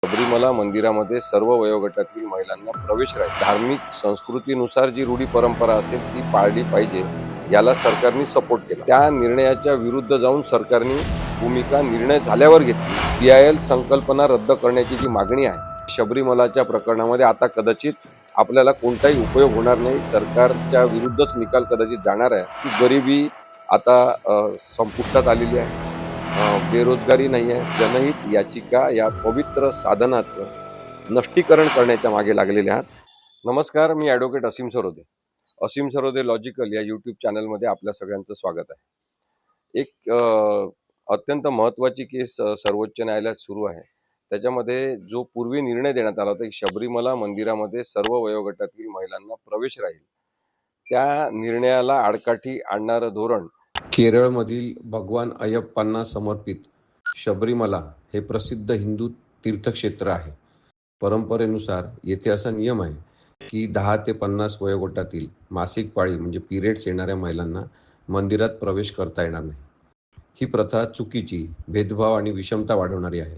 शबरीमला मंदिरामध्ये सर्व वयोगटातील महिलांना प्रवेश राहील। धार्मिक संस्कृतीनुसार जी रूढी परंपरा असेल ती पाळली पाहिजे, याला सरकारने सपोर्ट केला। त्या निर्णयाच्या विरुद्ध जाऊन सरकारने भूमिका निर्णय झाल्यावर घेतली। PIL संकल्पना रद्द करण्याची जी मागणी आहे, शबरीमलाच्या प्रकरणामध्ये आता कदाचित आपल्याला कोणताही उपयोग होणार नाही। सरकारच्या विरुद्धच निकाल कदाचित जाणार आहे की गरिबी आता संपुष्टात आलेली आहे, बेरोजगारी नाही आहे। जनहित याचिका या पवित्र साधनाचं नष्टीकरण करण्याच्या मागे लागलेले आहात। नमस्कार, मी ॲडव्होकेट असीम सरोदे। असीम सरोदे लॉजिकल या यूट्यूब चॅनलमध्ये आपल्या सगळ्यांचं स्वागत आहे। एक अत्यंत महत्त्वाची केस सर्वोच्च न्यायालयात सुरू आहे। त्याच्यामध्ये जो पूर्वी निर्णय देण्यात आला होता की शबरीमला मंदिरामध्ये सर्व वयोगटातील महिलांना प्रवेश राहील, त्या निर्णयाला आडकाठी आणणारं धोरण केरळमधील भगवान अय्यप्पांना समर्पित शबरीमला हे प्रसिद्ध हिंदू तीर्थक्षेत्र आहे। परंपरेनुसार येथे असा नियम आहे की 10 ते 50 वयोगटातील मासिक पाळी म्हणजे पिरियड्स येणाऱ्या महिलांना मंदिरात प्रवेश करता येणार नाही। ही प्रथा चुकीची, भेदभाव आणि विषमता वाढवणारी आहे।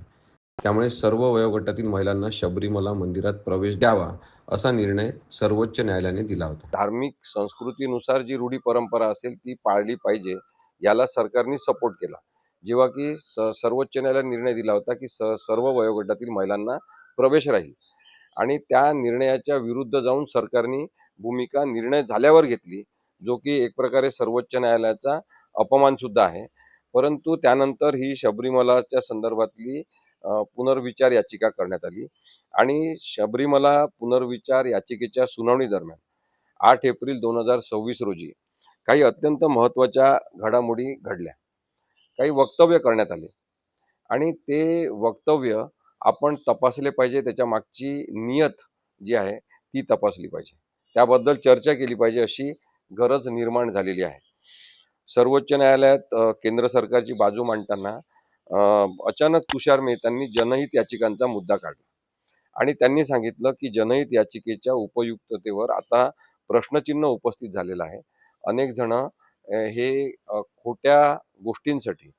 त्यामुळे सर्व वयोगटातील महिलांना शबरीमला मंदिरात प्रवेश द्यावा असा निर्णय सर्वोच्च न्यायालयाने दिला होता। धार्मिक संस्कृतीनुसार जी रूढी परंपरा असेल ती पाळली पाहिजे, याला सरकारने सपोर्ट केला। जेव्हा की सर्वोच्च न्यायालयाने निर्णय दिला होता की सर्व वयोगटातील महिलांना प्रवेश राहील, आणि त्या निर्णयाच्या विरुद्ध जाऊन सरकारने भूमिका निर्णय झाल्यावर घेतली, जो की एक प्रकारे सर्वोच्च न्यायालयाचा अपमान सुद्धा आहे। परंतु त्यानंतर ही शबरीमलाच्या संदर्भातली पुनर्विचार याचिका करण्यात आली, आणि शबरीमला पुनर्विचार याचिकेच्या सुनावणी दरम्यान 8 एप्रिल 2026 रोजी काही अत्यंत महत्त्वाच्या घडामोडी घडल्या। काही वक्तव्य करण्यात आले, आणि ते वक्तव्य आपण तपासले पाहिजे। त्याच्या मागची नियत जी आहे ती तपासली पाहिजे, त्याबद्दल चर्चा केली पाहिजे, अशी गरज निर्माण झालेली आहे। सर्वोच्च न्यायालयात केंद्र सरकारची बाजू मांडताना अचानक तुषार मेहतांनी जनहित याचिकांचा मुद्दा काढला, आणि त्यांनी सांगितलं की जनहित याचिकेच्या उपयुक्ततेवर आता प्रश्नचिन्ह उपस्थित झालेलं आहे। अनेक जण हे खोट्या गोष्टींसाठी,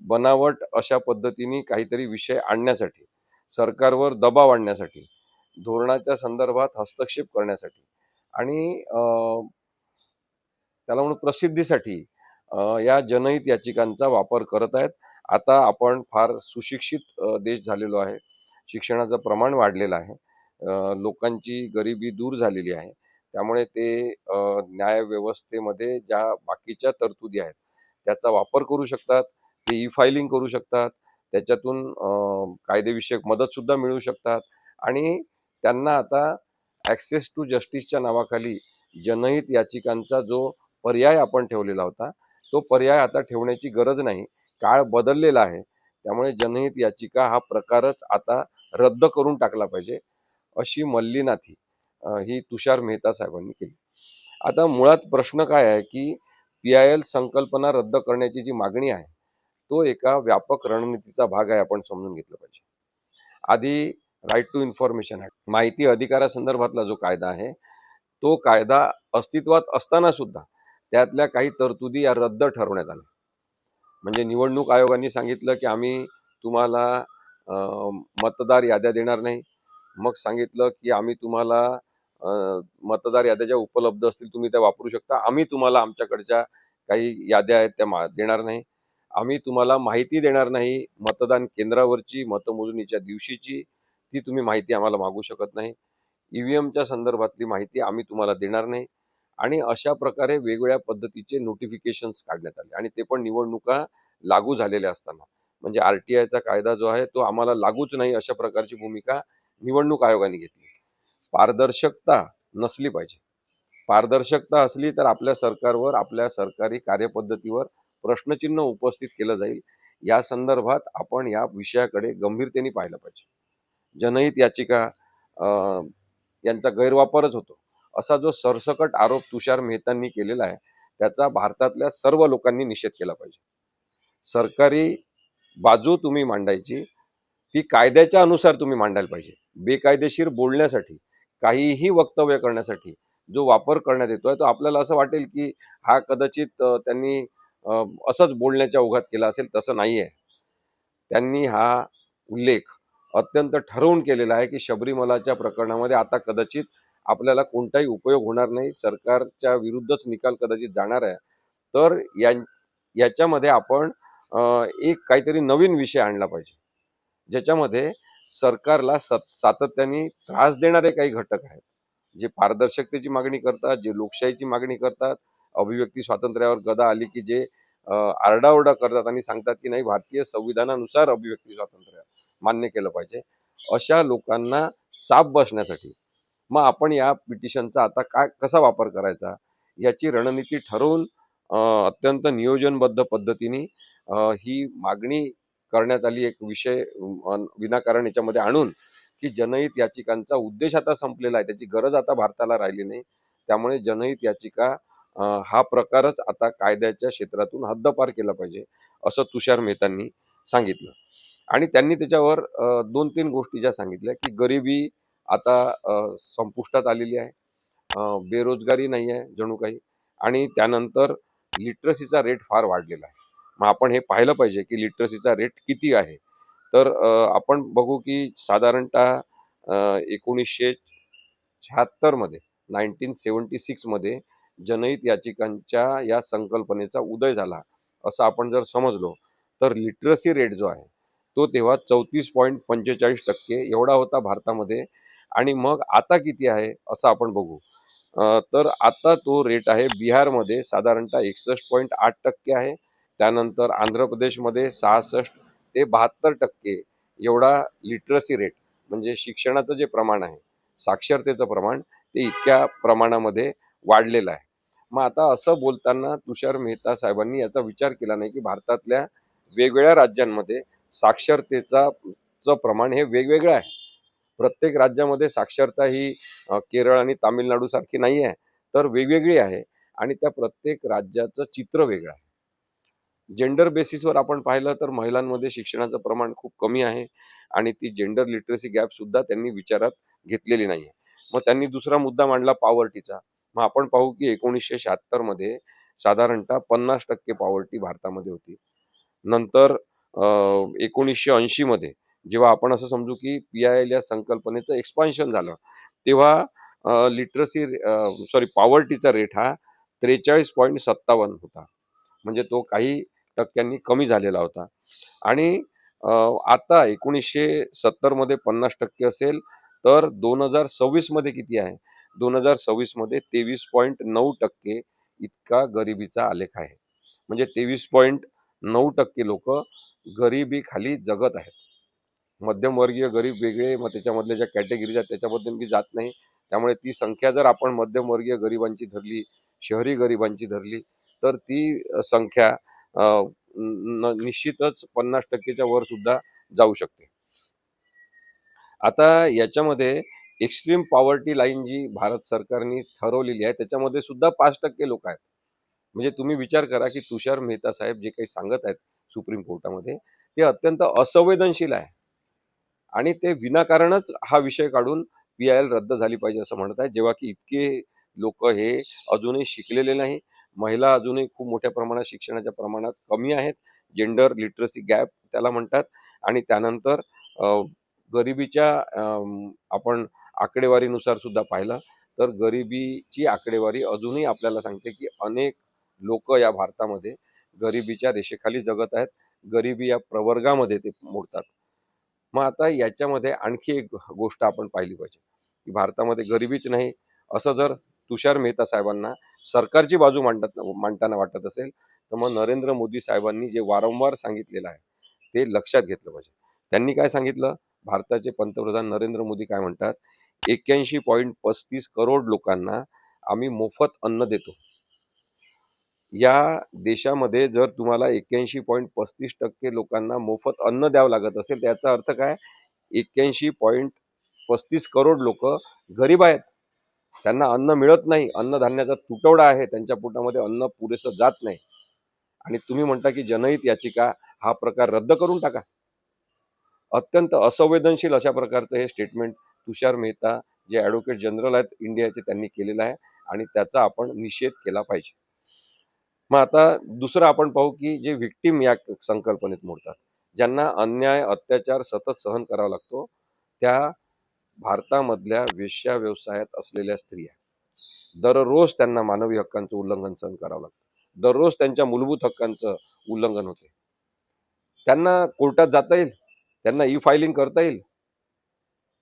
बनावट अशा पद्धतीने काहीतरी विषय आणण्यासाठी, सरकारवर दबाव आणण्यासाठी, धोरणाच्या संदर्भात हस्तक्षेप करण्यासाठी आणि त्याला म्हणून प्रसिद्धीसाठी या जनहित याचिकांचा वापर करत आहेत। आता आपण फार सुशिक्षित देश झालेलो आहे, शिक्षणाचं प्रमाण वाढलेलं आहे, लोकांची गरिबी दूर झालेली आहे। त्यामुळे ते न्यायव्यवस्थेमध्ये ज्या बाकीच्या तरतुदी आहेत त्याचा वापर करू शकतात, ते ई-फायलिंग करू शकतात, त्याच्यातून कायदेविषयक मदतसुद्धा मिळू शकतात, आणि त्यांना आता ॲक्सेस टू जस्टिसच्या नावाखाली जनहित याचिकांचा जो पर्याय आपण ठेवलेला होता, तो पर्याय आता ठेवण्याची गरज नाही। काळ बदललेला आहे, त्यामुळे जनहित याचिका हा प्रकारच आता रद्द करून टाकला पाहिजे, अशी मल्लीनाथी ही तुषार मेहता साहेबांनी केली। आता मुळात प्रश्न काय आहे की PIL संकल्पना रद्द करण्याची जी मागणी आहे तो एका व्यापक रणनीतीचा भाग आहे, आपण समजून घेतलं पाहिजे। आधी राईट टू इन्फॉर्मेशन ॲक्ट, माहिती अधिकारासंदर्भातला जो कायदा आहे, तो कायदा अस्तित्वात असताना सुद्धा त्यातल्या काही तरतुदी या रद्द ठरवण्यात आल्या। म्हणजे निवडणूक आयोगाने सांगितलं की आम्ही तुम्हाला मतदार याद्या देणार नाही, मग सांगितलं की आम्ही तुम्हाला मतदार याद्या ज्या उपलब्ध असतील तुम्ही त्या वापरू शकता, आम्ही तुम्हाला आमच्याकडच्या काही याद्या आहेत त्या देणार नाही, आम्ही तुम्हाला माहिती देणार नाही मतदान केंद्रावरची, मतमोजणीच्या दिवशीची, ती तुम्ही माहिती आम्हाला मागू शकत नाही, EVMच्या संदर्भातली माहिती आम्ही तुम्हाला देणार नाही, आणि अशा प्रकारे वेगवेगळ्या पद्धतीचे नोटिफिकेशन्स काढण्यात आले, आणि ते पण निवडणुका लागू झालेल्या असताना। म्हणजे RTIचा कायदा जो आहे तो आम्हाला लागूच नाही, अशा प्रकारची भूमिका निवडणूक आयोगाने घेतली। पारदर्शकता नसली पाहिजे। पारदर्शकता असली तर आपल्या सरकारवर, आपल्या सरकारी कार्यपद्धतीवर प्रश्नचिन्ह उपस्थित केलं जाईल। या संदर्भात आपण या विषयाकडे गंभीरतेने पाहिलं पाहिजे। जनहित याचिका यांचा गैरवापरच होतो, असा जो सरसकट आरोप तुषार मेहतांनी केलेला आहे त्याचा भारतातल्या सर्व लोकांनी निषेध केला पाहिजे। सरकारी बाजू तुम्ही मांडायची, ती कायद्याच्या अनुसार तुम्ही मांडायला पाहिजे। बेकायदेशीर बोलण्यासाठी, काहीही वक्तव्य करण्यासाठी जो वापर करण्यात येतोय, तो आपल्याला असं वाटेल की हा कदाचित त्यांनी असंच बोलण्याच्या ओघात केला असेल, तसं नाही आहे। त्यांनी हा उल्लेख अत्यंत ठरवून केलेलं आहे की शबरीमलाच्या प्रकरणामध्ये आता कदाचित आपल्याला कोणताही उपयोग होणार नाही, सरकारच्या विरुद्धच निकाल कदाचित जाणार आहे. तर याच्यामध्ये आपण एक काहीतरी नवीन विषय आणला पाहिजे, ज्याच्यामध्ये सरकारला सातत्याने त्रास देणारे काही घटक आहेत, जे पारदर्शकतेची मागणी करतात, जे लोकशाहीची मागणी करतात, अभिव्यक्ती स्वातंत्र्यावर गदा आली की जे आरडाओरडा करतात आणि सांगतात की नाही, भारतीय संविधानानुसार अभिव्यक्ती स्वातंत्र्य मान्य केलं पाहिजे, अशा लोकांना चाप बसण्यासाठी मग आपण या पिटिशनचा आता कसा वापर करायचा याची रणनीती ठरवून अत्यंत नियोजनबद्ध पद्धतीने ही मागणी करण्यात आली. एक विषय विनाकारण याच्यामध्ये आणून की जनहित याचिकांचा उद्देश आता संपलेला आहे, त्याची गरज आता भारताला राहिली नाही. त्यामुळे जनहित याचिका हा प्रकारच आता कायद्याच्या क्षेत्रातून हद्दपार केला पाहिजे, असं तुषार मेहतांनी सांगितलं. आणि त्यांनी त्याच्यावर 2-3 गोष्टी ज्या सांगितल्या की गरिबी आता संपुष्टात आलेली आहे, बेरोजगारी नाही आहे जणू काही, आणि त्यानंतर लिटरसीचा रेट फार वाढलेला आहे. मग आपण हे पाहिलं पाहिजे की लिटरसीचा रेट किती आहे. तर आपण बघू की साधारणतः 1976 मध्ये 1976 मध्ये जनहित याचिकांच्या या संकल्पनेचा उदय झाला असं आपण जर समजलो, तर लिटरसी रेट जो आहे तो तेव्हा 34.45% एवढा होता भारतामध्ये. आणि मग आता किती आहे असं आपण बघू, तर आता तो रेट आहे बिहारमध्ये साधारणतः 61.8% आहे. त्यानंतर आंध्र प्रदेशमध्ये 66 ते 72% एवढा लिटरसी रेट, म्हणजे शिक्षणाचं जे प्रमाण आहे, साक्षरतेचं प्रमाण, ते इतक्या प्रमाणामध्ये वाढलेलं आहे. मग आता असं बोलताना तुषार मेहता साहेबांनी याचा विचार केला नाही की भारतातल्या वेगवेगळ्या राज्यांमध्ये साक्षरतेचं प्रमाण हे वेगवेगळं आहे. प्रत्येक राज्यामध्ये साक्षरता ही केरळ आणि तामिळनाडू सारखी नाही आहे, तर वेगवेगळी आहे. आणि त्या प्रत्येक राज्याचं चित्र वेगळं आहे. जेंडर बेसिसवर आपण पाहिलं तर महिलांमध्ये शिक्षणाचं प्रमाण खूप कमी आहे आणि ती जेंडर लिटरसी गॅप सुद्धा त्यांनी विचारात घेतलेली नाही आहे. मग त्यांनी दुसरा मुद्दा मांडला पॉवर्टीचा. मग आपण पाहू की 1976 मध्ये साधारणतः 50% पॉवर्टी भारतामध्ये होती. नंतर 1980 मध्ये जेव्हा आपण असं समजू की PIL या संकल्पनेचं एक्सपान्शन झालं, तेव्हा पॉवर्टीचा रेट हा 43.57 होता, म्हणजे तो काही टक्क्यांनी कमी झालेला होता. आणि आता 1970 मध्ये 50% असेल, तर 2026 मध्ये किती आहे? 2026 मध्ये 23.9% इतका गरिबीचा आलेख आहे. म्हणजे 23.9% लोक गरिबी खाली जगत आहेत. मध्यमवर्गीय गरीब वेगळे, मग त्याच्यामधल्या ज्या कॅटेगरीज आहेत त्याच्याबद्दल मी जात नाही. त्यामुळे ती संख्या जर आपण मध्यमवर्गीय गरिबांची धरली, शहरी गरिबांची धरली, तर ती संख्या निश्चितच 50%च्या वर सुद्धा जाऊ शकते. आता याच्यामध्ये एक्स्ट्रीम पॉवर्टी लाईन जी भारत सरकारने ठरवलेली आहे त्याच्यामध्ये सुद्धा 5% लोक आहेत. म्हणजे तुम्ही विचार करा की तुषार मेहता साहेब जे काही सांगत आहेत सुप्रीम कोर्टामध्ये, ते अत्यंत असंवेदनशील आहे आणि ते विनाकारणच हा विषय काढून PIL रद्द झाली पाहिजे असं म्हणत आहेत, जेव्हा की इतके लोक हे अजूनही शिकलेले नाही. महिला अजूनही खूप मोठ्या प्रमाणात शिक्षणाच्या प्रमाणात कमी आहेत, जेंडर लिटरसी गॅप त्याला म्हणतात. आणि त्यानंतर गरिबीच्या आपण आकडेवारीनुसार सुद्धा पाहिलं तर गरिबीची आकडेवारी अजूनही आपल्याला सांगते की अनेक लोक या भारतामध्ये गरिबीच्या रेषेखाली जगत आहेत, गरिबी या प्रवर्गामध्ये ते मोडतात. मग आता याच्यामध्ये आणखी एक गोष्ट आपण पाहिली पाहिजे की भारतामध्ये गरिबीच नाही असं जर तुषार मेहता साहेबांना सरकारची बाजू मांडताना वाटत असेल, तर मग नरेंद्र मोदी साहेबांनी जे वारंवार सांगितलेलं आहे ते लक्षात घेतलं पाहिजे. त्यांनी काय सांगितलं? भारताचे पंतप्रधान नरेंद्र मोदी काय म्हणतात? 81.35 करोड लोकांना आम्ही मोफत अन्न देतो. या देशामध्ये जर तुम्हाला 81.35% लोकांना मोफत अन्न द्यावं लागत असेल, त्याचा अर्थ काय? 81.35 करोड लोक गरीब आहेत, त्यांना अन्न मिळत नाही, अन्नधान्याचा तुटवडा आहे, त्यांच्या पोटामध्ये अन्न पुरेसं जात नाही. आणि तुम्ही म्हणता की जनहित याचिका हा प्रकार रद्द करून टाका. अत्यंत असंवेदनशील अशा प्रकारचं हे स्टेटमेंट तुषार मेहता जे ॲडव्होकेट जनरल आहेत इंडियाचे त्यांनी केलेलं आहे आणि त्याचा आपण निषेध केला पाहिजे. मग आता दुसरं आपण पाहू की जे व्हिक्टीम या संकल्पनेत मोडतात, ज्यांना अन्याय अत्याचार सतत सहन करावा लागतो, त्या भारतामधल्या वेश्या व्यवसायात असलेल्या स्त्रिया. दररोज त्यांना मानवी हक्कांचं उल्लंघन सहन करावं लागतं, दररोज त्यांच्या मूलभूत हक्कांचं उल्लंघन होते. त्यांना कोर्टात जाता येईल, त्यांना ई फायलिंग करता येईल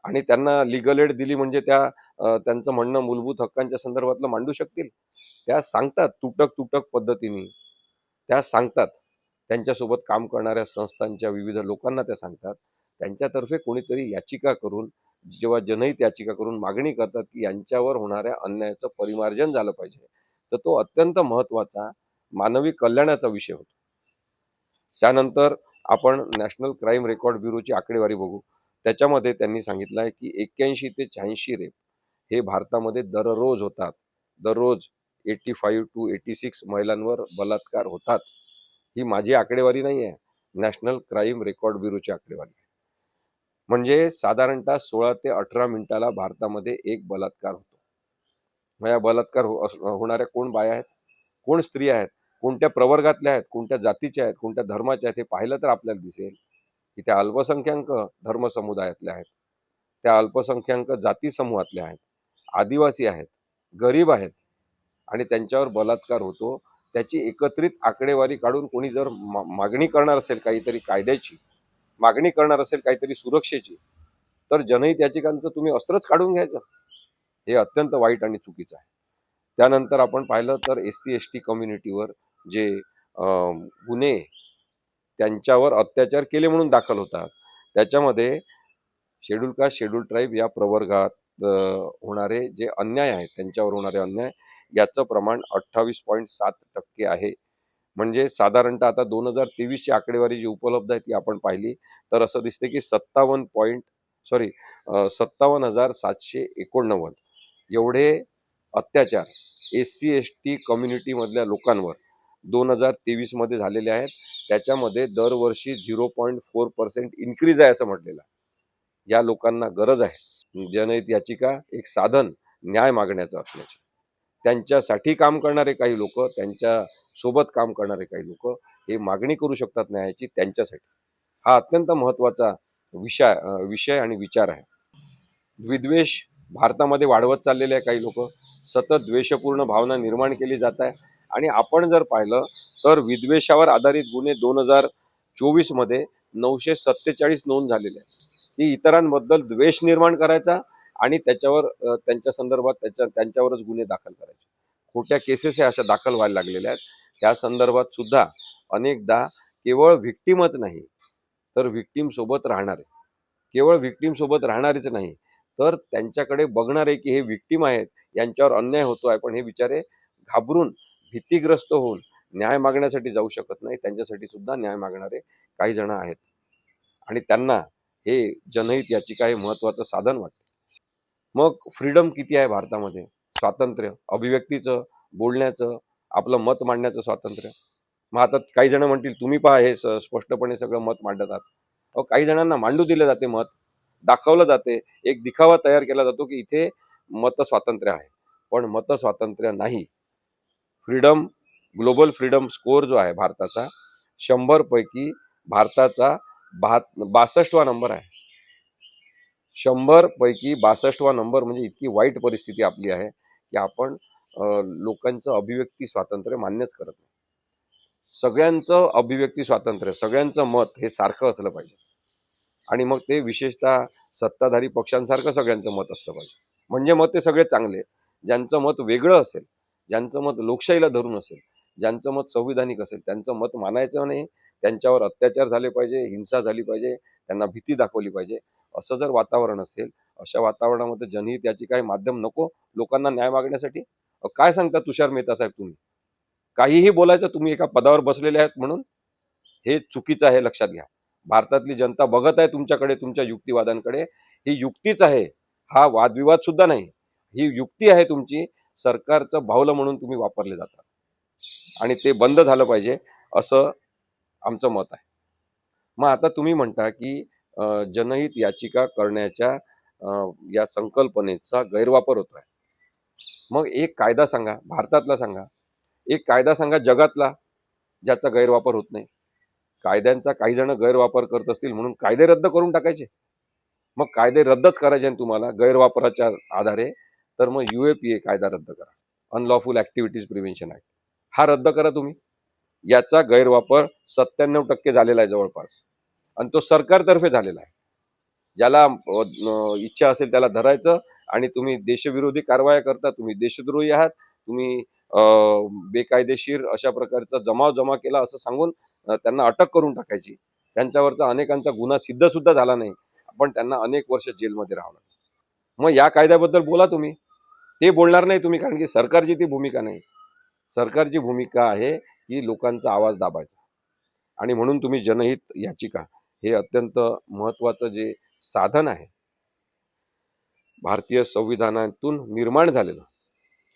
आणि त्यांना लीगल एड दिली म्हणजे त्यांचं म्हणणं मूलभूत हक्कांच्या संदर्भातलं मांडू शकतील. त्या सांगतात तुटक पद्धतीने, त्या सांगतात त्यांच्यासोबत काम करणाऱ्या संस्थांच्या विविध लोकांना त्या सांगतात. त्यांच्यातर्फे कोणीतरी याचिका करून, जेव्हा जनहित याचिका करून मागणी करतात की यांच्यावर होणाऱ्या अन्यायाचं परिमार्जन झालं पाहिजे, तर तो अत्यंत महत्त्वाचा मानवी कल्याणाचा विषय होतो. त्यानंतर आपण नॅशनल क्राईम रेकॉर्ड ब्युरोची आकडेवारी बघू. त्याच्यामध्ये त्यांनी सांगितलं आहे की 81 ते 86 रेप हे भारतामध्ये दररोज होतात. दररोज 85 to 86 महिलांवर बलात्कार होतात. ही माझी आकडेवारी नाही आहे, नॅशनल क्राईम रेकॉर्ड ब्युरोची आकडेवारी आहे. म्हणजे साधारणतः 16 ते 18 मिनिटाला भारतामध्ये एक बलात्कार होतो. मग या बलात्कार होणाऱ्या कोण बाया आहेत, कोण स्त्रिया आहेत, कोणत्या प्रवर्गातल्या आहेत, कोणत्या जातीच्या आहेत, कोणत्या धर्माच्या आहेत, हे पाहिलं तर आपल्याला दिसेल की त्या अल्पसंख्याक धर्मसमुदायातल्या आहेत, त्या अल्पसंख्याक जाती समूहातल्या आहेत, आदिवासी आहेत, गरीब आहेत आणि त्यांच्यावर बलात्कार होतो. त्याची एकत्रित आकडेवारी काढून कोणी जर मागणी करणार असेल, काहीतरी कायद्याची मागणी करणार असेल, काहीतरी सुरक्षेची, तर जनहित याचिकांचं तुम्ही अस्त्रच काढून घ्यायचं. हे अत्यंत वाईट आणि चुकीचं आहे. त्यानंतर आपण पाहिलं तर SC ST कम्युनिटीवर जे गुन्हे त्यांच्यावर अत्याचार केले म्हणून दाखल होतात, त्याच्यामध्ये शेड्यूल कास्ट शेड्यूल ट्राईब या प्रवर्गात होणारे जे अन्याय आहेत, त्यांच्यावर होणारे अन्याय याचं प्रमाण 28.7% आहे. म्हणजे साधारणतः आता 2023ची आकडेवारी जी उपलब्ध आहे ती आपण पाहिली तर असं दिसते की 57,789 एवढे अत्याचार SC ST कम्युनिटीमधल्या लोकांवर 2023 मध्ये झालेले आहेत. त्याच्यामध्ये दरवर्षी 0.4% इन्क्रीज आहे असं म्हटलेलं आहे. या लोकांना गरज आहे जनहित याचिका एक साधन न्याय मागण्याचं असण्याची. त्यांच्यासाठी काम करणारे काही लोक, त्यांच्या सोबत काम करणारे काही लोक हे मागणी करू शकतात न्यायाची त्यांच्यासाठी. हा अत्यंत महत्त्वाचा विषय आणि विचार आहे. विद्वेष भारतामध्ये वाढवत चाललेले आहे. काही लोक सतत द्वेषपूर्ण भावना निर्माण केली जात आहे आणि आपण जर पाहिलं तर विद्वेषावर आधारित गुन्हे 2024 मध्ये 947 नोंद झालेले आहेत. की इतरांबद्दल द्वेष निर्माण करायचा आणि त्याच्यावर त्यांच्या संदर्भात त्यांच्यावरच गुन्हे दाखल करायचे. खोट्या केसेस अशा दाखल व्हायला लागलेल्या आहेत. त्या संदर्भात सुद्धा अनेकदा केवळ व्हिक्टिमच नाही तर व्हिक्टिम सोबत राहणारे, केवळ व्हिक्टिम सोबत राहणारेच नाही तर त्यांच्याकडे बघणारे की हे व्हिक्टिम आहेत, यांच्यावर अन्याय होतो आहे, पण हे बिचारे घाबरून भीतीग्रस्त होऊन न्याय मागण्यासाठी जाऊ शकत नाही. त्यांच्यासाठी सुद्धा न्याय मागणारे काही जण आहेत आणि त्यांना हे जनहित याचिका हे महत्त्वाचं साधन वाटतं. मग फ्रीडम किती आहे भारतामध्ये? स्वातंत्र्य, अभिव्यक्तीचं, बोलण्याचं, आपलं मत मांडण्याचं स्वातंत्र्य. मग आता काही जण म्हणतील तुम्ही पहा हे स्पष्टपणे सगळं मत मांडतात. काही जणांना मांडू दिलं जाते, मत दाखवलं जाते, एक दिखावा तयार केला जातो की इथे मत स्वातंत्र्य आहे, पण मत स्वातंत्र्य नाही. फ्रीडम, ग्लोबल फ्रीडम स्कोर जो आहे भारताचा, 100 पैकी भारताचा 62वा नंबर आहे. 100 पैकी 62वा नंबर म्हणजे इतकी वाईट परिस्थिती आपली आहे की आपण लोकांचं अभिव्यक्ती स्वातंत्र्य मान्यच करत नाही. सगळ्यांचं अभिव्यक्ती स्वातंत्र्य, सगळ्यांचं मत हे सारखं असलं पाहिजे आणि मग ते विशेषतः सत्ताधारी पक्षांसारखं सगळ्यांचं मत असलं पाहिजे. म्हणजे मत ते सगळे चांगले. ज्यांचं मत वेगळं असेल, ज्यांचं मत लोकशाहीला धरून असेल, ज्यांचं मत संविधानिक असेल, त्यांचं मत मानायचं नाही. त्यांच्यावर अत्याचार झाले पाहिजे, हिंसा झाली पाहिजे, त्यांना भीती दाखवली पाहिजे. असं जर वातावरण असेल, अशा वातावरणामध्ये जनहित याची काही माध्यम नको लोकांना न्याय मागण्यासाठी? काय सांगता तुषार मेहता साहेब तुम्ही? काहीही बोलायचं तुम्ही एका पदावर बसलेले आहेत म्हणून? हे चुकीचं आहे, लक्षात घ्या. भारतातली जनता बघत आहे तुमच्याकडे, तुमच्या युक्तिवादांकडे. ही युक्तीच आहे, हा वादविवाद सुद्धा नाही. ही युक्ती आहे तुमची. सरकारचं बाहुलं म्हणून तुम्ही वापरले जातात आणि ते बंद झालं पाहिजे असं आमचं मत आहे. मग आता तुम्ही म्हणता की जनहित याचिका करण्याच्या या संकल्पनेचा गैरवापर होतोय. मग एक कायदा सांगा, भारतातला सांगा, एक कायदा सांगा जगातला ज्याचा गैरवापर होत नाही. कायद्यांचा काही जण गैरवापर करत असतील म्हणून कायदे रद्द करून टाकायचे. मग कायदे रद्दच करायचे ना तुम्हाला गैरवापराच्या आधारे, तर मग UAPA कायदा रद्द करा, अनलॉफुल ऍक्टिव्हिटीज प्रिव्हेन्शन ऍक्ट, हा रद्द करा तुम्ही. याचा गैरवापर 97% झालेला आहे जवळपास, आणि तो सरकारतर्फे झालेला आहे. ज्याला इच्छा असेल त्याला धरायचं, आणि तुम्ही देशविरोधी कारवाया करता, तुम्ही देशद्रोही आहात, तुम्ही बेकायदेशीर अशा प्रकारचा जमा केला असं सांगून त्यांना अटक करून टाकायची. त्यांच्यावरचा अनेकांचा गुन्हा सिद्ध सुद्धा झाला नाही, पण त्यांना अनेक वर्ष जेलमध्ये राहावं लागलं. मग या कायद्याबद्दल बोला तुम्ही. ते बोलणार नाही तुम्ही, कारण की सरकारची ती भूमिका नाही. सरकारची भूमिका आहे की लोकांचा आवाज दाबायचा, आणि म्हणून तुम्ही जनहित याचिका हे अत्यंत महत्वाचं जे साधन आहे भारतीय संविधानातून निर्माण झालेलं.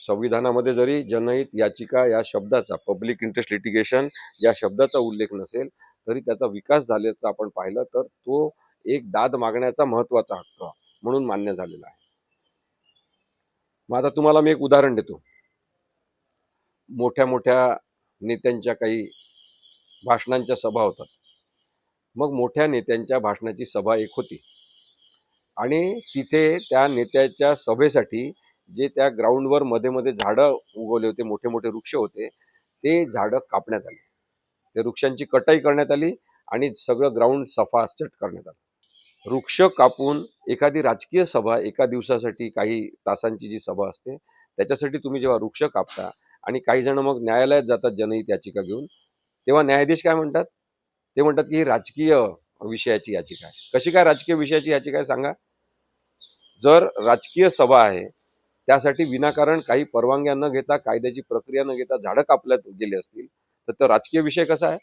संविधानामध्ये जरी जनहित याचिका या शब्दाचा, पब्लिक इंटरेस्ट लिटिगेशन या शब्दाचा उल्लेख नसेल, तरी त्याचा विकास झाल्याचा आपण पाहिलं तर तो एक दाद मागण्याचा महत्वाचा हक्क म्हणून मान्य झालेला आहे. मग आता तुम्हाला मी एक उदाहरण देतो. मोठ्या मोठ्या नेत्यांच्या काही भाषणांच्या सभा होतात. मग मोठ्या नेत्यांच्या भाषणाची सभा एक होती, आणि तिथे त्या नेत्याच्या सभेसाठी जे त्या ग्राउंडवर मध्ये मध्ये झाडं उगवले होते, मोठे मोठे वृक्ष होते, ते झाडं कापण्यात आले. त्या वृक्षांची कटाई करण्यात आली आणि सगळं ग्राउंड सफाचट करण्यात आलं. वृक्ष कापून एखादी राजकीय सभा, एका दिवसासाठी काही तासांची जी सभा असते, त्याच्यासाठी तुम्ही जेव्हा वृक्ष कापता आणि काही जण मग न्यायालयात जातात जनहित याचिका घेऊन, तेव्हा न्यायाधीश काय म्हणतात? ते म्हणतात की ही राजकीय विषयाची याचिका आहे. कशी काय राजकीय विषयाची याचिका आहे सांगा? जर राजकीय सभा आहे, त्यासाठी विनाकारण काही परवानग्या न घेता, कायद्याची प्रक्रिया न घेता झाडं कापल्यात गेले असतील, तर तो राजकीय विषय कसा आहे?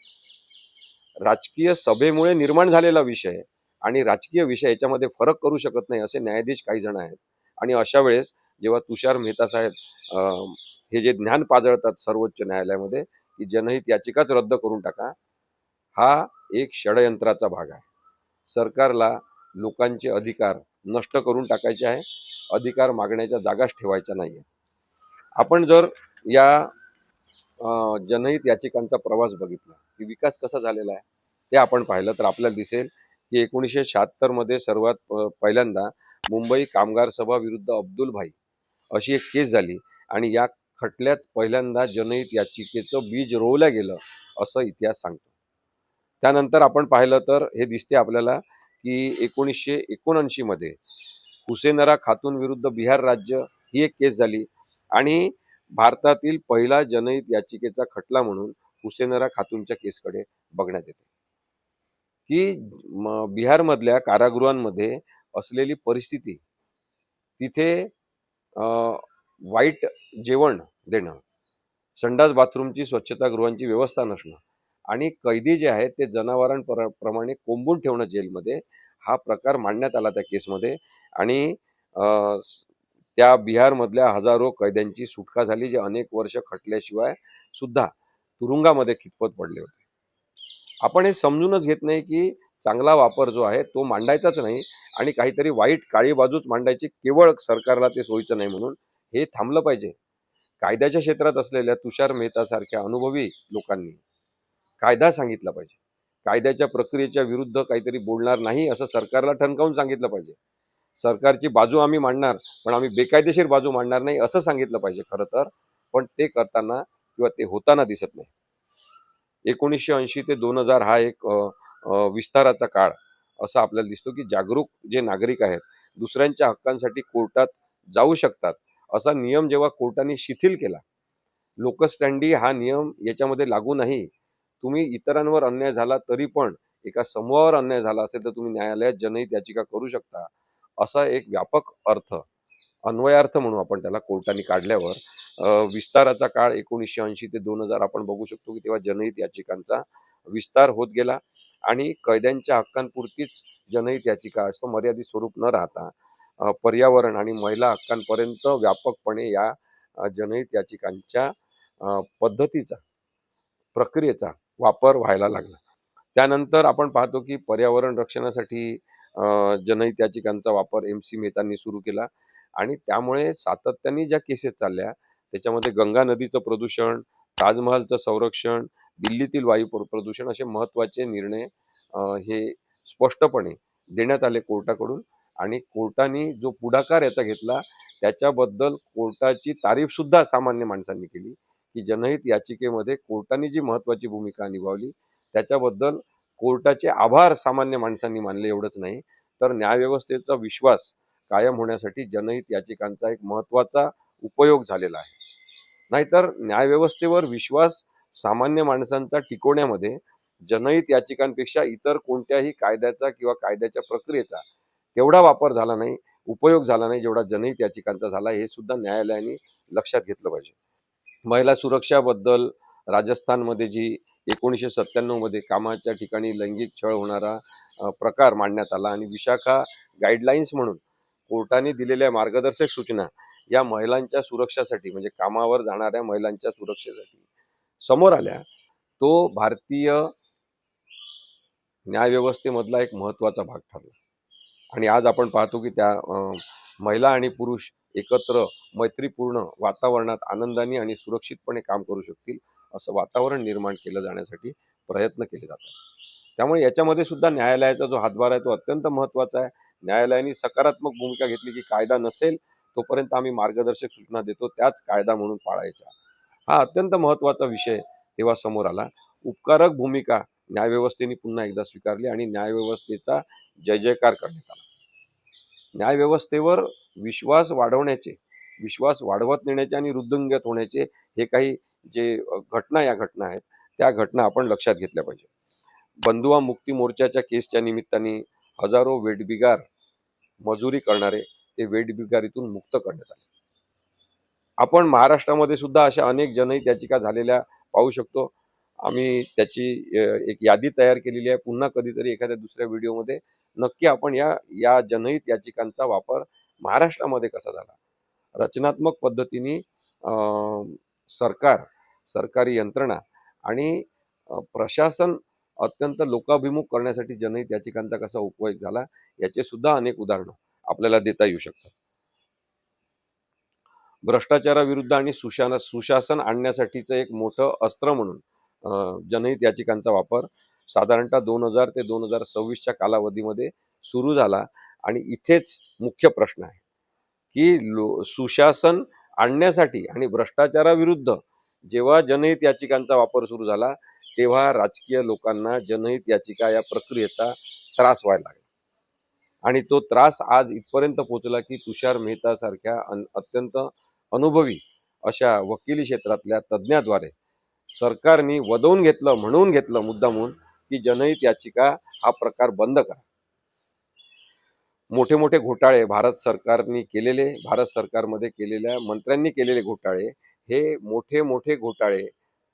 राजकीय सभेमुळे निर्माण झालेला विषय आणि राजकीय विषय याच्यामध्ये फरक करू शकत नाही असे न्यायाधीश काही जण आहेत. आणि अशा वेळेस जेव्हा तुषार मेहता साहेब हे जे ज्ञान पाजळतात सर्वोच्च न्यायालयामध्ये की जनहित याचिकाच रद्द करून टाका, हा एक षडयंत्राचा भाग आहे. सरकारला लोकांचे अधिकार नष्ट करून टाकायचे आहे, अधिकार मागण्याच्या जागाच ठेवायच्या नाहीये. आपण जर या जनहित याचिकांचा प्रवास बघितला की विकास कसा झालेला आहे ते आपण पाहिलं तर आपल्याला दिसेल की 1976 मध्ये सर्वात पहिल्यांदा मुंबई कामगार सभा विरुद्ध अब्दुल भाई अशी एक केस झाली, आणि या खटल्यात पहिल्यांदा जनहित याचिकेचं बीज रोवलं गेलं असं इतिहास सांगतो. त्यानंतर आपण पाहिलं तर हे दिसते आपल्याला की 1979 मध्ये हुसेनरा खातून विरुद्ध बिहार राज्य ही एक केस झाली, आणि भारतातील पहिला जनहित याचिकेचा खटला म्हणून हुसेनरा खातूनच्या केसकडे बघण्यात येते की बिहारमधल्या कारागृहांमध्ये असलेली परिस्थिती, तिथे वाईट जेवण देणं, संडास बाथरूमची स्वच्छतागृहांची व्यवस्था नसणं, आणि कैदी जे आहेत ते जनावरांप्रमाणे कोंबून ठेवणं जेलमध्ये, हा प्रकार मांडण्यात आला त्या केसमध्ये. आणि त्या बिहारमधल्या हजारो कैद्यांची सुटका झाली, जे अनेक वर्ष खटल्याशिवाय सुद्धा तुरुंगामध्ये खितपत पडले होते. आपण हे समजूनच घेत नाही की चांगला वापर जो आहे तो मांडायचाच नाही, आणि काहीतरी वाईट काळी बाजूच मांडायची, केवळ सरकारला ते सोयीचं नाही म्हणून. हे थांबलं पाहिजे. कायद्याच्या क्षेत्रात असलेल्या तुषार मेहता सारख्या अनुभवी लोकांनी कायदा सांगितला पाहिजे. कायद्याच्या प्रक्रियेच्या विरुद्ध काहीतरी बोलणार नाही असं सरकारला ठणकावून सांगितलं पाहिजे. सरकारची बाजू आम्ही मांडणार, पण आम्ही बेकायदेशीर बाजू मांडणार नाही असं सांगितलं पाहिजे खरं तर. पण ते करताना किंवा ते होताना दिसत नाही. 1980 ते 2000 हा एक विस्ताराचा काळ असा आपल्याला दिसतो की जागरूक जे नागरिक आहेत दुसऱ्यांच्या हक्कांसाठी कोर्टात जाऊ शकतात असा नियम जेव्हा कोर्टाने शिथिल केला, लोकस्टँडी हा नियम याच्यामध्ये लागू नाही. तुम्ही इतरांवर अन्याय झाला तरी पण एका समूहावर अन्याय झाला असेल तर तुम्ही न्यायालयात जनहित याचिका करू शकता, असा एक व्यापक अर्थ, अन्वयार्थ म्हणून आपण त्याला कोर्टाने काढल्यावर विस्ताराचा काळ 1980 ते 2000 आपण बघू शकतो की तेव्हा जनहित याचिकांचा विस्तार होत गेला, आणि कैद्यांच्या हक्कांपुरतीच जनहित याचिका असं मर्यादित स्वरूप न राहता पर्यावरण आणि महिला हक्कांपर्यंत व्यापकपणे या जनहित याचिकांच्या पद्धतीचा, प्रक्रियेचा वापर व्हायला लागला. त्यानंतर आपण पाहतो की पर्यावरण रक्षणासाठी जनहित याचिकांचा वापर MC मेहतांनी सुरू केला, आणि त्यामुळे सातत्याने ज्या केसेस चालल्या त्याच्यामध्ये गंगा नदीचं प्रदूषण, ताजमहलचं संरक्षण, दिल्लीतील वायू प्रदूषण असे महत्त्वाचे निर्णय हे स्पष्टपणे देण्यात आले कोर्टाकडून. आणि कोर्टाने जो पुढाकार याचा घेतला त्याच्याबद्दल कोर्टाची तारीफसुद्धा सामान्य माणसांनी केली, की जनहित याचिकेमध्ये कोर्टाने जी महत्त्वाची भूमिका निभावली त्याच्याबद्दल कोर्टाचे आभार सामान्य माणसांनी मानले. एवढंच नाही तर न्यायव्यवस्थेचा विश्वास कायम होण्यासाठी जनहित याचिकांचा एक महत्त्वाचा उपयोग झालेला आहे. नाहीतर न्यायव्यवस्थेवर विश्वास सामान्य माणसांचा टिकवण्यामध्ये जनहित याचिकांपेक्षा इतर कोणत्याही कायद्याचा किंवा कायद्याच्या प्रक्रियेचा तेवढा वापर झाला नाही, उपयोग झाला नाही जेवढा जनहित याचिकांचा झाला. हे सुद्धा न्यायालयाने लक्षात घेतलं पाहिजे. महिला सुरक्षाबद्दल राजस्थानमध्ये जी 1997 मध्ये कामाच्या ठिकाणी लैंगिक छळ होणारा प्रकार मांडण्यात आला आणि विशाखा गाईडलाईन्स म्हणून कोर्टाने दिलेल्या मार्गदर्शक सूचना या महिलांच्या सुरक्षेसाठी म्हणजे कामावर जाणाऱ्या महिलांच्या सुरक्षेसाठी समोर आल्या, तो भारतीय न्यायव्यवस्थेमधला एक महत्त्वाचा भाग ठरला. आणि आज आपण पाहतो की त्या महिला आणि पुरुष एकत्र मैत्रीपूर्ण वातावरणात आनंदाने आणि सुरक्षितपणे काम करू शकतील असं वातावरण निर्माण केलं जाण्यासाठी प्रयत्न केले जातात. त्यामुळे याच्यामध्ये सुद्धा न्यायालयाचा जो हातभार आहे तो अत्यंत महत्त्वाचा आहे. न्यायालयाने सकारात्मक भूमिका घेतली की कायदा नसेल तोपर्यंत आम्ही मार्गदर्शक सूचना देतो, त्याच कायदा म्हणून पाळायचा. हा अत्यंत महत्त्वाचा विषय तेव्हा समोर आला. उपकारक भूमिका न्यायव्यवस्थेने पुन्हा एकदा स्वीकारली आणि न्यायव्यवस्थेचा जय जयकार करण्यात आला. न्यायव्यवस्थेवर विश्वास वाढवण्याचे, विश्वास वाढवत नेण्याचे आणि वृद्धिंगत होण्याचे हे काही जे या घटना आहेत त्या घटना आपण लक्षात घेतल्या पाहिजे. बंधुआ मुक्ती मोर्चाच्या केसच्या निमित्ताने हजारो वेठबिगार मजुरी करणारे ते वेठबिगारीतून मुक्त करण्यात आले. आपण महाराष्ट्रामध्ये सुद्धा अशा अनेक जनहित याचिका झालेल्या पाहू शकतो. आम्ही त्याची एक यादी तयार केलेली आहे. पुन्हा कधीतरी एखाद्या दुसऱ्या व्हिडिओमध्ये नक्की आपण या जनहित याचिकांचा वापर महाराष्ट्रामध्ये कसा झाला, रचनात्मक पद्धतीने सरकारी यंत्रणा आणि प्रशासन अत्यंत लोकाभिमुख करण्यासाठी जनहित याचिकांचा कसा उपयोग झाला याचे सुद्धा अनेक उदाहरणं आपल्याला देता येऊ शकतात. भ्रष्टाचाराविरुद्ध आणि सुशासन आणण्यासाठीचं एक मोठं अस्त्र म्हणून जनहित याचिकांचा वापर साधारणतः 2000 ते 2026च्या कालावधीमध्ये सुरू झाला. आणि इथेच मुख्य प्रश्न आहे की सुशासन आणण्यासाठी आणि भ्रष्टाचाराविरुद्ध जेव्हा जनहित याचिकांचा वापर सुरू झाला तेव्हा राजकीय लोकांना जनहित याचिका या प्रक्रियेचा त्रास व्हायला लागला. आणि तो त्रास आज इथपर्यंत पोहोचला की तुषार मेहता सारख्या अत्यंत अनुभवी अशा वकिली क्षेत्रातल्या तज्ज्ञाद्वारे सरकारने वदवून घेतलं, म्हणून घेतलं मुद्दामून की जनहित याचिका हा प्रकार बंद करा. मोठे मोठे घोटाळे भारत सरकारमध्ये केलेल्या मंत्र्यांनी केलेले घोटाळे, हे मोठे मोठे घोटाळे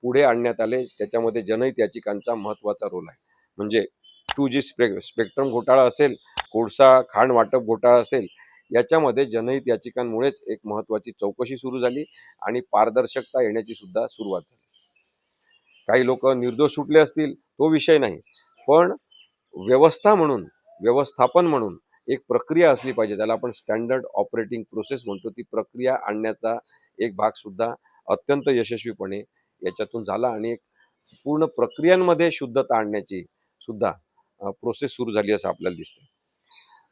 पुढे आणण्यात आले. त्याच्यामध्ये जनहित याचिकांचा महत्त्वाचा रोल आहे. म्हणजे 2G स्पेक्ट्रम घोटाळा असेल, कोळसा खाण वाटप घोटाळा असेल, याच्यामध्ये जनहित याचिकांमुळेच एक महत्त्वाची चौकशी सुरू झाली आणि पारदर्शकता येण्याची सुद्धा सुरुवात झाली. काही लोक निर्दोष सुटले असतील तो विषय नाही, पण व्यवस्थापन म्हणून एक प्रक्रिया असली पाहिजे. त्याला आपण स्टँडर्ड ऑपरेटिंग प्रोसेस म्हणतो. ती प्रक्रिया आणण्याचा एक भाग सुद्धा अत्यंत यशस्वीपणे याच्यातून झाला आणि एक पूर्ण प्रक्रियांमध्ये शुद्धता आणण्याची सुद्धा प्रोसेस सुरू झाली असं आपल्याला दिसतं.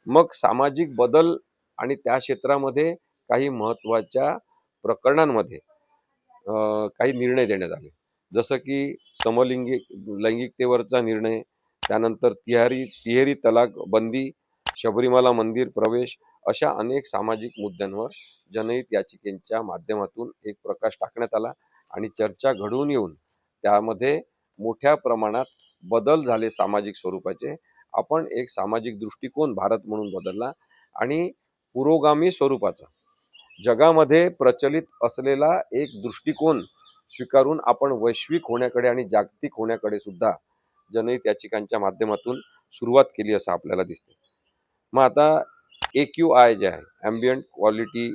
मग सामाजिक बदल आणि त्या क्षेत्रामध्ये काही महत्त्वाच्या प्रकरणांमध्ये काही निर्णय देण्यात आले, जसं की लैंगिकतेवरचा निर्णय, त्यानंतर तिहेरी तलाक बंदी, शबरीमाला मंदिर प्रवेश, अशा अनेक सामाजिक मुद्द्यांवर जनहित याचिकेच्या माध्यमातून एक प्रकाश टाकण्यात आला आणि चर्चा घडवून येऊन त्यामध्ये मोठ्या प्रमाणात बदल झाले सामाजिक स्वरूपाचे. आपण एक सामाजिक दृष्टिकोन भारत म्हणून बदलला आणि पुरोगामी स्वरूपाचा जगामध्ये प्रचलित असलेला एक दृष्टिकोन स्वीकारून आपण वैश्विक होण्याकडे आणि जागतिक होण्याकडे सुद्धा जनहित याचिकांच्या माध्यमातून सुरुवात केली असं आपल्याला दिसते. मग आता AQI जे आहे, ॲम्बियंट क्वालिटी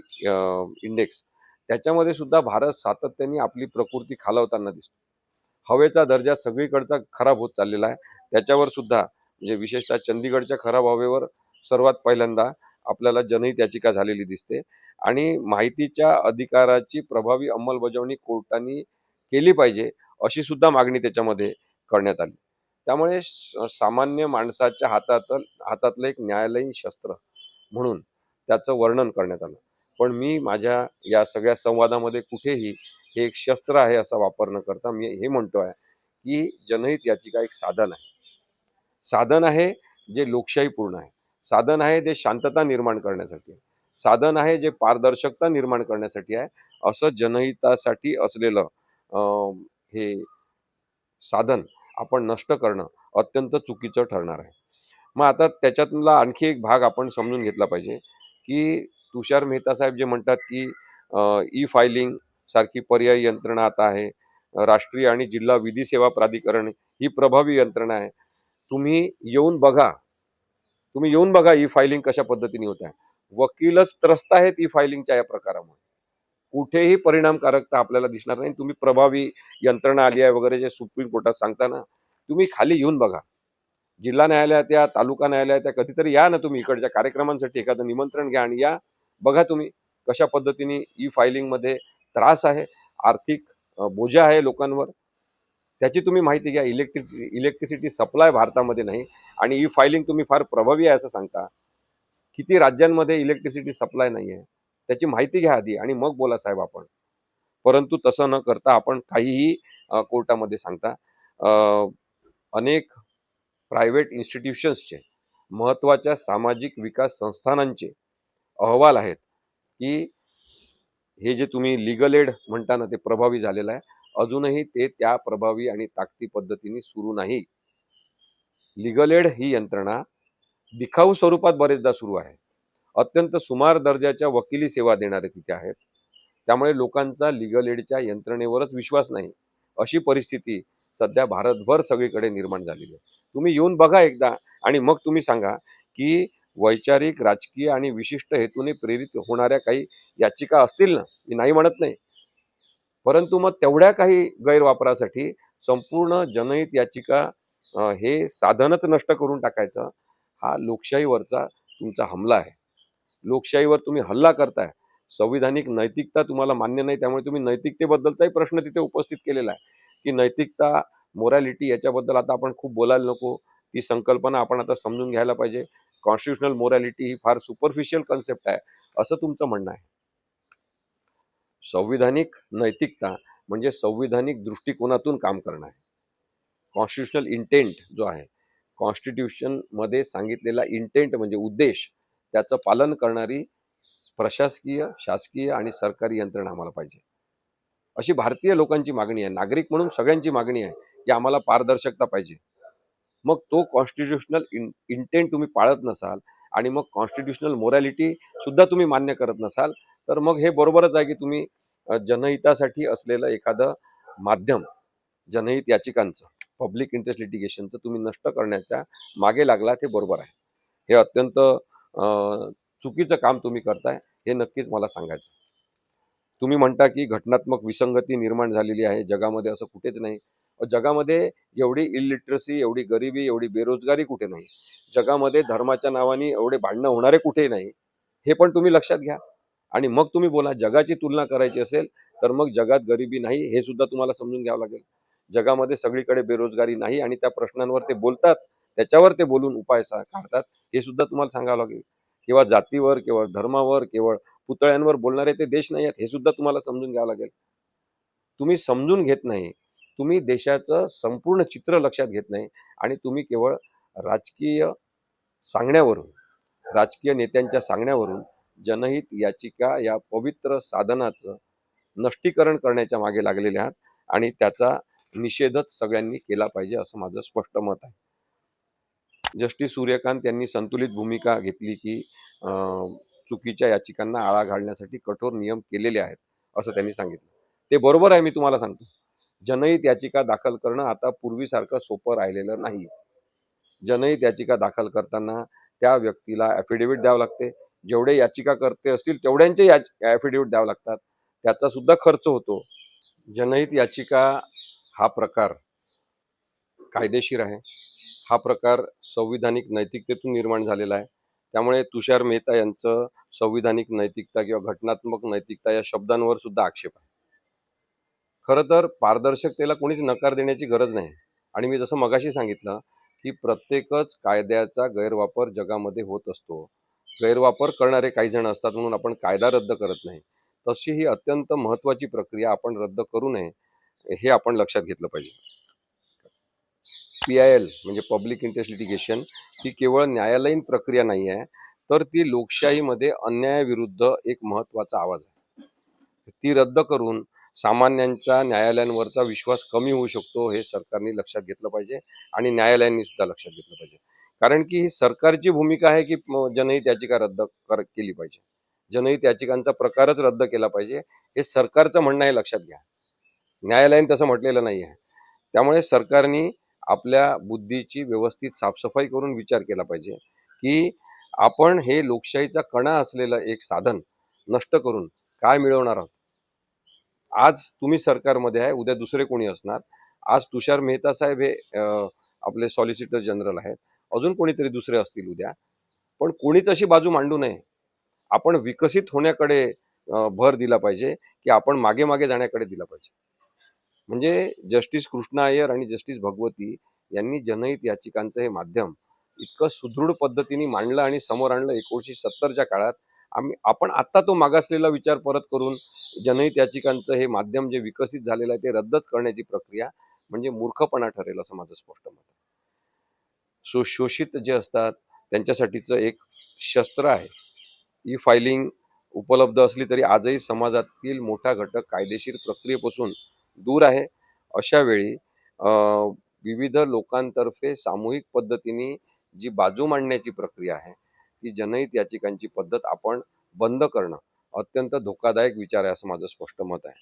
इंडेक्स, त्याच्यामध्ये सुद्धा भारत सातत्याने आपली प्रकृती खालावताना दिसतो. हवेचा दर्जा सगळीकडचा खराब होत चाललेला आहे. त्याच्यावर सुद्धा म्हणजे विशेषतः चंदीगडच्या खराब हवेवर सर्वात पहिल्यांदा आपल्याला जनहित याचिका झालेली दिसते. आणि माहितीच्या अधिकाराची प्रभावी अंमलबजावणी कोर्टाने केली पाहिजे अशी सुद्धा मागणी त्याच्यामध्ये करण्यात आली. त्यामुळे सामान्य माणसाच्या हातातलं एक न्यायालयीन शस्त्र म्हणून त्याचं वर्णन करण्यात आलं. पण मी माझ्या या सगळ्या संवादामध्ये कुठेही हे एक शस्त्र आहे असा वापर न करता मी हे म्हणतोय की जनहित याचिका एक साधन आहे. साधन आहे जे लोकशाहीपूर्ण आहे. साधन आहे जे शांतता निर्माण करण्यासाठी आहे. साधन आहे जे पारदर्शकता निर्माण करण्यासाठी आहे. असं जनहितासाठी असलेलं हे साधन आपण नष्ट करणं अत्यंत चुकीचं ठरणार आहे. मग आता त्याच्यातला आणखी एक भाग आपण समजून घेतला पाहिजे की तुषार मेहता साहेब जे म्हणतात की ई फायलिंग सारखी पर्यायी यंत्रणा आता आहे. राष्ट्रीय आणि जिल्हा विधी सेवा प्राधिकरण ही प्रभावी यंत्रणा आहे. तुम्ही येऊन बघा ई फायलिंग कशा पद्धतीने होत आहे. वकीलच त्रस्त आहेत ई फायलिंगच्या या प्रकारामुळे. कुठेही परिणामकारकता आपल्याला दिसणार नाही. तुम्ही प्रभावी यंत्रणा आली आहे वगैरे जे सुप्रीम कोर्टात सांगता ना, तुम्ही खाली येऊन बघा. जिल्हा न्यायालयात या, तालुका न्यायालयात या, कधीतरी या ना तुम्ही इकडच्या कार्यक्रमांसाठी एखादं निमंत्रण घ्या आणि या बघा तुम्ही कशा पद्धतीने ई फायलिंग मध्ये त्रास आहे, आर्थिक बोजा आहे लोकांवर. त्याची तुम्ही माहिती घ्या. इलेक्ट्रिसिटी सप्लाय भारतामध्ये नाही आणि ई फायलिंग तुम्ही फार प्रभावी आहे असं सांगता. किती राज्यांमध्ये इलेक्ट्रिसिटी सप्लाय नाही आहे त्याची माहिती घ्या आधी आणि मग बोला साहेब आपण. परंतु तसं न करता आपण काहीही कोर्टामध्ये सांगता. अनेक प्रायव्हेट इन्स्टिट्यूशन्सचे, महत्त्वाच्या सामाजिक विकास संस्थानांचे अहवाल आहेत की हे जे तुम्ही लिगल एड म्हणता ना ते प्रभावी झालेलं आहे. अजूनही ते त्या प्रभावी आणि ताकदी पद्धतीने सुरू नाही. लिगल एड ही यंत्रणा दिखाऊ स्वरूपात बरेचदा सुरू आहे. अत्यंत सुमार दर्जाच्या वकिली सेवा देणारे तिथे आहेत. त्यामुळे लोकांचा लिगल एडच्या यंत्रणेवरच विश्वास नाही अशी परिस्थिती सध्या भारतभर सगळीकडे निर्माण झालेली आहे. तुम्ही येऊन बघा एकदा आणि मग तुम्ही सांगा की वैचारिक, राजकीय आणि विशिष्ट हेतूने प्रेरित होणाऱ्या काही याचिका असतील ना, मी नाही म्हणत नाही, परंतु मग तेवढ्या काही गैरवापरासाठी संपूर्ण जनहित याचिका हे साधनच नष्ट करून टाकायचं हा लोकशाहीवरचा तुमचा हमला आहे. लोकशाहीवर तुम्ही हल्ला करताय. संविधानिक नैतिकता तुम्हाला मान्य नाही, त्यामुळे तुम्ही नैतिकतेबद्दलचाही प्रश्न तिथे उपस्थित केलेला आहे की नैतिकता, मोरॅलिटी याच्याबद्दल आता आपण खूप बोलायला नको. ती संकल्पना आपण आता समजून घ्यायला पाहिजे. कॉन्स्टिट्युशनल मोरॅलिटी ही फार सुपरफिशियल कन्सेप्ट आहे असं तुमचं म्हणणं आहे. संविधानिक नैतिकता म्हणजे संविधानिक दृष्टिकोनातून काम करणं आहे. कॉन्स्टिट्युशनल इंटेंट जो आहे, कॉन्स्टिट्यूशन मध्ये सांगितलेला इंटेंट म्हणजे उद्देश, त्याचं पालन करणारी प्रशासकीय, शासकीय आणि सरकारी यंत्रणा आम्हाला पाहिजे अशी भारतीय लोकांची मागणी आहे. नागरिक म्हणून सगळ्यांची मागणी आहे की आम्हाला पारदर्शकता पाहिजे. मग तो कॉन्स्टिट्यूशनल इंटेंट तुम्ही पाळत नसाल आणि मग कॉन्स्टिट्यूशनल मोरॅलिटी सुद्धा तुम्ही मान्य करत नसाल तर मग हे बरोबरच आहे की तुम्ही जनहितासाठी असलेलं एखादं माध्यम, जनहित याचिकांचं, पब्लिक इंटरेस्ट लिटिगेशनचं तुम्ही नष्ट करण्याच्या मागे लागलात. हे बरोबर आहे. हे अत्यंत चुकीचं काम तुम्ही करताय हे नक्कीच मला सांगायचं. तुम्ही म्हणता की घटनात्मक विसंगती निर्माण झालेली आहे जगामध्ये. असं कुठेच नाही. जगामध्ये एवढी इलिटरसी, एवढी गरिबी, एवढी बेरोजगारी कुठे नाही. जगामध्ये धर्माच्या नावाने एवढे भांडणं होणारे कुठेही नाही. हे पण तुम्ही लक्षात घ्या आणि मग तुम्ही बोला. जगाची तुलना करायची असेल तर मग जगात गरिबी नाही हे सुद्धा तुम्हाला समजून घ्यावं लागेल. जगामध्ये सगळीकडे बेरोजगारी नाही आणि त्या प्रश्नांवर ते बोलतात, त्याच्यावर ते बोलून उपाय काढतात हे सुद्धा तुम्हाला सांगावं लागेल. किंवा जातीवर, केवळ धर्मावर, केवळ पुतळ्यांवर बोलणारे ते देश नाही आहेत हे सुद्धा तुम्हाला समजून घ्यावं लागेल. तुम्ही समजून घेत नाही. तुम्ही देशाचं संपूर्ण चित्र लक्षात घेत नाही आणि तुम्ही केवळ राजकीय सांगण्यावरून, राजकीय नेत्यांच्या सांगण्यावरून जनहित याचिका या पवित्र साधनाचं नष्टीकरण करण्याच्या मागे लागलेले आहात आणि त्याचा निषेधच सगळ्यांनी केला पाहिजे असं माझं स्पष्ट मत आहे. जस्टिस सूर्यकांत यांनी संतुलित भूमिका घेतली की चुकीच्या याचिकांना आळा घालण्यासाठी कठोर नियम केलेले आहेत असं त्यांनी सांगितलं. ते बरोबर आहे. मी तुम्हाला सांगतो, जनहित याचिका दाखल करणं आता पूर्वीसारखं सोपं राहिलेलं नाही. जनहित याचिका दाखल करताना त्या व्यक्तीला ॲफिडेव्हिट द्यावं लागते. जेवढे याचिकाकर्ते असतील तेवढ्यांचे ॲफिडेव्हिट द्यावं लागतात. त्याचा सुद्धा खर्च होतो. जनहित याचिका हा प्रकार कायदेशीर आहे. हा प्रकार संविधानिक नैतिकतेतून निर्माण झालेला आहे. त्यामुळे तुषार मेहता यांचं संविधानिक नैतिकता किंवा घटनात्मक नैतिकता या शब्दांवर सुद्धा आक्षेप आहे. खरं तर पारदर्शकतेला कोणीच नकार देण्याची गरज नाही. आणि मी जसं मगाशी सांगितलं की प्रत्येकच कायद्याचा गैरवापर जगामध्ये होत असतो. गैरवापर करणारे काही जण असतात म्हणून आपण कायदा रद्द करत नाही. तशी ही अत्यंत महत्त्वाची प्रक्रिया आपण रद्द करू नये हे आपण लक्षात घेतलं पाहिजे. PIL म्हणजे पब्लिक इंटरेस्ट लिटिगेशन ही केवळ न्यायालयीन प्रक्रिया नाही आहे, तर ती लोकशाहीमध्ये अन्यायाविरुद्ध एक महत्त्वाचा आवाज आहे. ती रद्द करून सामान्यांचा न्यायालयांवरचा विश्वास कमी होऊ शकतो हे सरकारने लक्षात घेतलं पाहिजे आणि न्यायालयांनी सुद्धा लक्षात घेतलं पाहिजे. कारण की ही सरकारची भूमिका आहे की जनहित याचिका केली पाहिजे. जनहित याचिकांचा प्रकारच रद्द केला पाहिजे हे सरकारचं म्हणणं आहे, लक्षात घ्या. न्यायालयाने तसं म्हटलेलं नाही आहे. त्यामुळे सरकारने आपल्या बुद्धीची व्यवस्थित साफसफाई करून विचार केला पाहिजे की आपण हे लोकशाहीचा कणा असलेलं एक साधन नष्ट करून काय मिळवणार आहोत. आज तुम्ही सरकारमध्ये आहे, उद्या दुसरे कोणी असणार. आज तुषार मेहता साहेब हे आपले सॉलिसिटर जनरल आहेत, अजून कोणीतरी दुसरे असतील उद्या. पण कोणीच अशी बाजू मांडू नये. आपण विकसित होण्याकडे भर दिला पाहिजे की आपण मागे मागे जाण्याकडे दिला पाहिजे. म्हणजे जस्टिस कृष्णा अय्यर आणि जस्टिस भगवती यांनी जनहित याचिकांचं हे माध्यम इतकं सुदृढ पद्धतीने मांडलं आणि समोर आणलं 1970च्या काळात. आपण आत्ता तो मागासलेला विचार परत करून जनहित याचिकांचं हे माध्यम जे विकसित झालेलं आहे ते रद्दच करण्याची प्रक्रिया म्हणजे मूर्खपणा ठरेल असं माझं स्पष्ट मत आहे. शोषित जे असतात त्यांच्यासाठीचं एक शस्त्र आहे. ई फायलिंग उपलब्ध असली तरी आजही समाजातील मोठा घटक कायदेशीर प्रक्रियेपासून दूर आहे. अशा वेळी विविध लोकांतर्फे सामूहिक पद्धतीने जी बाजू मांडण्याची प्रक्रिया आहे ती जनहित याचिकांची पद्धत आपण बंद करणं अत्यंत धोकादायक विचार आहे असं माझं स्पष्ट मत आहे.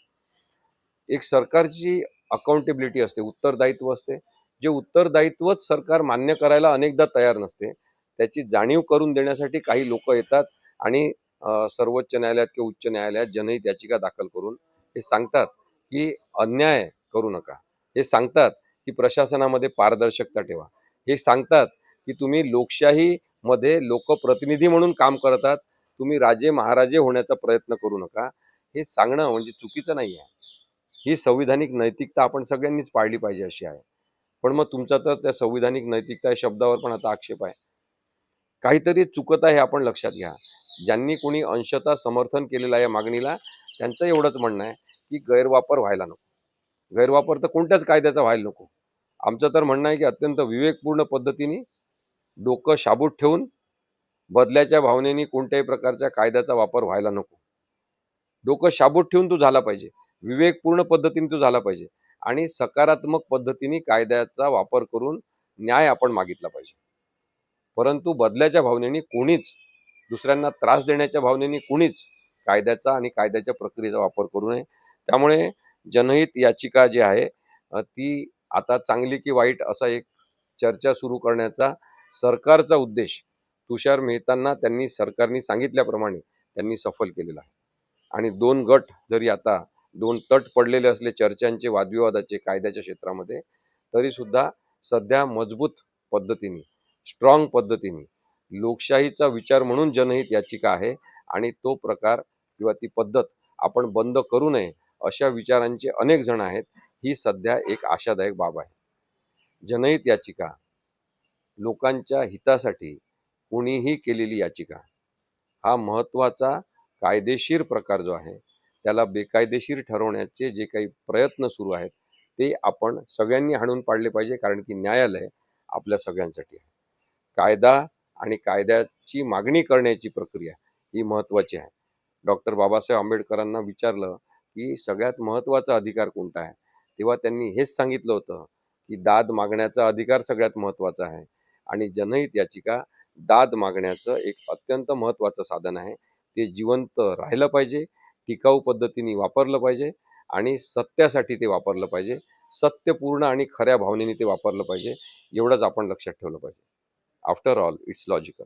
एक सरकारची अकाउंटेबिलिटी असते, उत्तरदायित्व असते. जे उत्तरदायित्वच सरकार मान्य करायला अनेकदा तयार नसते, त्याची जाणीव करून देण्यासाठी काही लोक येतात आणि सर्वोच्च न्यायालयात किंवा उच्च न्यायालयात जनहित याचिका दाखल करून हे सांगतात की अन्याय करू नका. हे सांगतात की प्रशासनामध्ये पारदर्शकता ठेवा. हे सांगतात की तुम्ही लोकशाहीमध्ये लोकप्रतिनिधी म्हणून काम करतात, तुम्ही राजे महाराजे होण्याचा प्रयत्न करू नका. हे सांगणं म्हणजे चुकीचं नाही आहे. ही संविधानिक नैतिकता आपण सगळ्यांनीच पाळली पाहिजे अशी आहे. पण मग तुमचा तर त्या संविधानिक नैतिकता या शब्दावर पण आता आक्षेप आहे. काहीतरी चुकत आहे हे आपण लक्षात घ्या. ज्यांनी कोणी अंशतः समर्थन केलेलं आहे या मागणीला त्यांचं एवढंच म्हणणं आहे की गैरवापर व्हायला नको. गैरवापर तर कोणत्याच कायद्याचा व्हायला नको. आमचं तर म्हणणं आहे की अत्यंत विवेकपूर्ण पद्धतीने डोकं शाबूत ठेवून बदल्याच्या भावनेने कोणत्याही प्रकारच्या कायद्याचा वापर व्हायला नको. डोकं शाबूत ठेवून तो झाला पाहिजे, विवेकपूर्ण पद्धतीने तो झाला पाहिजे आणि सकारात्मक पद्धतीने कायद्याचा वापर करून न्याय आपण मागितला पाहिजे. परंतु बदल्याच्या भावनेने कोणीच, दुसऱ्यांना त्रास देण्याच्या भावनेने कोणीच कायद्याचा आणि कायद्याच्या प्रक्रियेचा वापर करू नये. त्यामुळे जनहित याचिका जी आहे ती आता चांगली की वाईट असा एक चर्चा सुरू करण्याचा सरकारचा उद्देश तुषार मेहतांना सरकारने सांगितल्याप्रमाणे त्यांनी सफल केलेला आहे. आणि दोन गट जरी आता दोन तट पडलेले असले चर्चांचे, वादविवादाचे कायद्याच्या क्षेत्रामध्ये, तरी सुद्धा सध्या मजबूत पद्धतीने, स्ट्रॉंग पद्धतीने लोकशाहीचा विचार म्हणून जनहित याचिका आहे आणि तो प्रकार किंवा ती पद्धत आपण बंद करू नये अशा विचारांचे अनेक जण आहेत. ही सध्या एक आशादायक बाब आहे. जनहित याचिका लोकांच्या हितासाठी कोणीही केलेली याचिका हा महत्त्वाचा कायदेशीर प्रकार जो आहे त्याला बेकायदेशीर ठरवण्याचे जे काही प्रयत्न सुरू आहेत ते आपण सगळ्यांनी हाणून पाडले पाहिजे. कारण की न्यायालय आपल्या सगळ्यांसाठी आहे. कायदा आणि कायद्याची मागणी करण्याची प्रक्रिया ही महत्त्वाची आहे. डॉक्टर बाबासाहेब आंबेडकरांना विचारलं की सगळ्यात महत्त्वाचा अधिकार कोणता आहे, तेव्हा त्यांनी हेच सांगितलं होतं की दाद मागण्याचा अधिकार सगळ्यात महत्त्वाचा आहे आणि जनहित याचिका दाद मागण्याचं एक अत्यंत महत्त्वाचं साधन आहे. ते जिवंत राहिलं पाहिजे, टिकाऊ पद्धतीने वापरलं पाहिजे आणि सत्यासाठी ते वापरलं पाहिजे. सत्यपूर्ण आणि खऱ्या भावनेने ते वापरलं पाहिजे. एवढंच आपण लक्षात ठेवलं पाहिजे. After all it's logical.